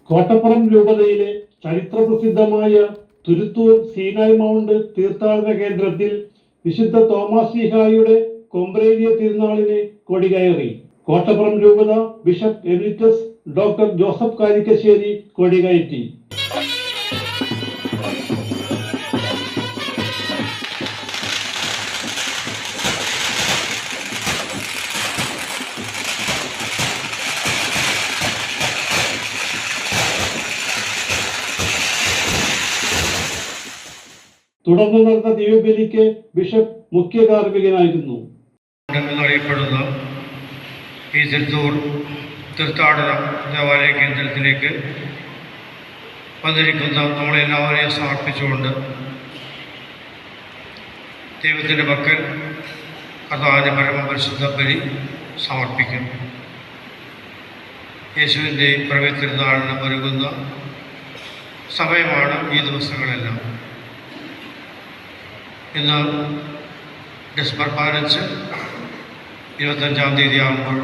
കോട്ടപ്പുറം രൂപതയിലെ ചരിത്രപ്രസിദ്ധമായ തുരുത്തൂർ സീനായ് മൗണ്ട് തീർത്ഥാടന കേന്ദ്രത്തിൽ വിശുദ്ധ തോമാസ് ശ്ലീഹായുടെ കൊമ്പ്രേരിയ തിരുനാളിന് കൊടികയറി. കോട്ടപ്പുറം രൂപത bishop emeritus doctor Joseph Karikkassery കൊടികയറ്റി. തുടർന്ന് നടന്ന ദിവ്യബലിക്ക് ബിഷപ്പ് മുഖ്യ കാർമ്മികനായിരുന്നു. എന്നറിയപ്പെടുന്ന ഈ തിരുത്തൂർ തീർത്ഥാടന ദേവാലയ കേന്ദ്രത്തിലേക്ക് വന്നിരിക്കുന്ന നമ്മളെല്ലാവരെയും സമർപ്പിച്ചുകൊണ്ട് ദൈവത്തിൻ്റെ പക്കൽ കർത്താവിൻ്റെ പരമപരിശുദ്ധ ബലി സമർപ്പിക്കുന്നു. യേശുവിൻ്റെ പിറവി തിരുനാളിന് ഒരുങ്ങുന്ന സമയമാണ് ഈ ദിവസങ്ങളെല്ലാം. ഇന്ന് ഡിസംബർ 15 25-ാം തീയതി ആകുമ്പോൾ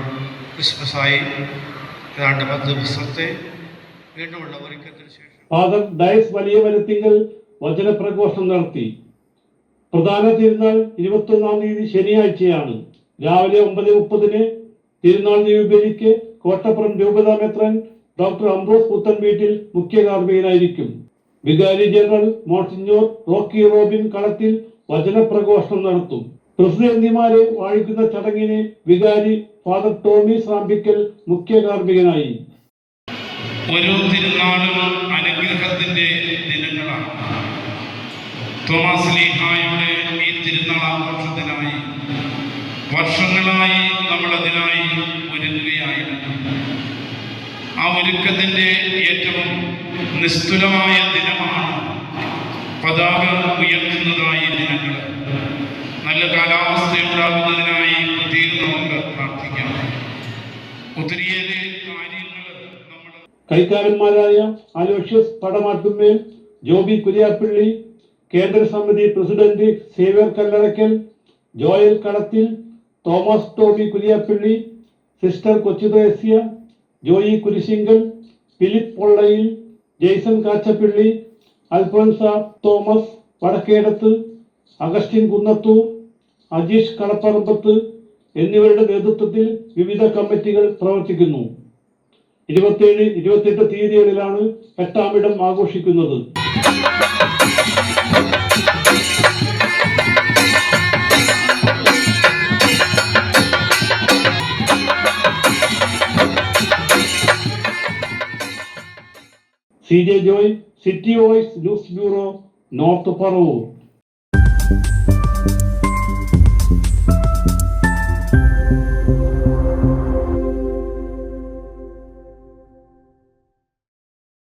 ക്രിസ്മസായി ഏതാണ്ട് 10 ദിവസത്തെ വീണ്ടുമുള്ള ഒരുക്കത്തിന് ശേഷം ഫാദർ ഡയസ് വലിയ വലത്തിങ്കൽ വചനപ്രഘോഷണം നടത്തി. പ്രധാന തിരുനാൾ 21-ാം തീയതി ശനിയാഴ്ചയാണ്. രാവിലെ 9:30 തിരുനാൾ ദിവ്യബലിക്ക് കോട്ടപ്പുറം രൂപതാ മെത്രാൻ ഡോക്ടർ അംബ്രോസ് പുത്തൻവീട്ടിൽ മുഖ്യ കാർമ്മികനായിരിക്കും. വികാരി ജനറൽ മോൺസിഞ്ഞോർ റോക്കി റോബിൻ കളത്തിൽ വചനപ്രഘോഷണം നടത്തും. പ്രസിഡന്റിമാരെ വാഴിക്കുന്ന ചടങ്ങിന് വികാരി ഫാദർ ടോമി സാമ്പിക്കൽ മുഖ്യ കാർമ്മികനായി. ഓരോ തിരുനാളും അനുഗ്രഹത്തിന്റെ ദിനങ്ങളാണ്. തോമാസ് ശ്ലീഹായുടെ ഈ തിരുനാൾ ആഘോഷത്തിനായി വർഷങ്ങളായി നമ്മളതിനായി ഒരുങ്ങുകയായിരുന്നു. ആ ഒരുക്കത്തിന്റെ ഏറ്റവും നിസ്തുലമായ ദിനമാണ് പതാക ഉയർത്തുന്നതായി ദിനങ്ങൾ. നല്ല കാലാവസ്ഥയുണ്ടാകുന്നതിനായി പ്രത്യേകം നമുക്ക് പ്രാർത്ഥിക്കാം. ഒത്തിരിയേറെ കാര്യങ്ങൾ നമ്മുടെ കൈക്കാരന്മാരായ അലോഷ്യസ് പടമാട്ടുമേൽ, ജോബി കുര്യാപ്പള്ളി, കേന്ദ്ര സമിതി president Xavier Kallarakkal, Joel Kadathil, Thomas Toby Kuriappally, sister Kochuthresia, Joy Kurisingal, Philip Pollayil, Jaison Kachappilly, Alphonsa Thomas Vadakkedath, Augustine Kunnathur, Ajeesh Kadaparambath എന്നിവരുടെ നേതൃത്വത്തിൽ വിവിധ കമ്മിറ്റികൾ പ്രവർത്തിക്കുന്നു. 27, 28 തീയതികളിലാണ് 8ാം ഇടം ആഘോഷിക്കുന്നത്. CJ Joy, city voice news bureau, north Paravur.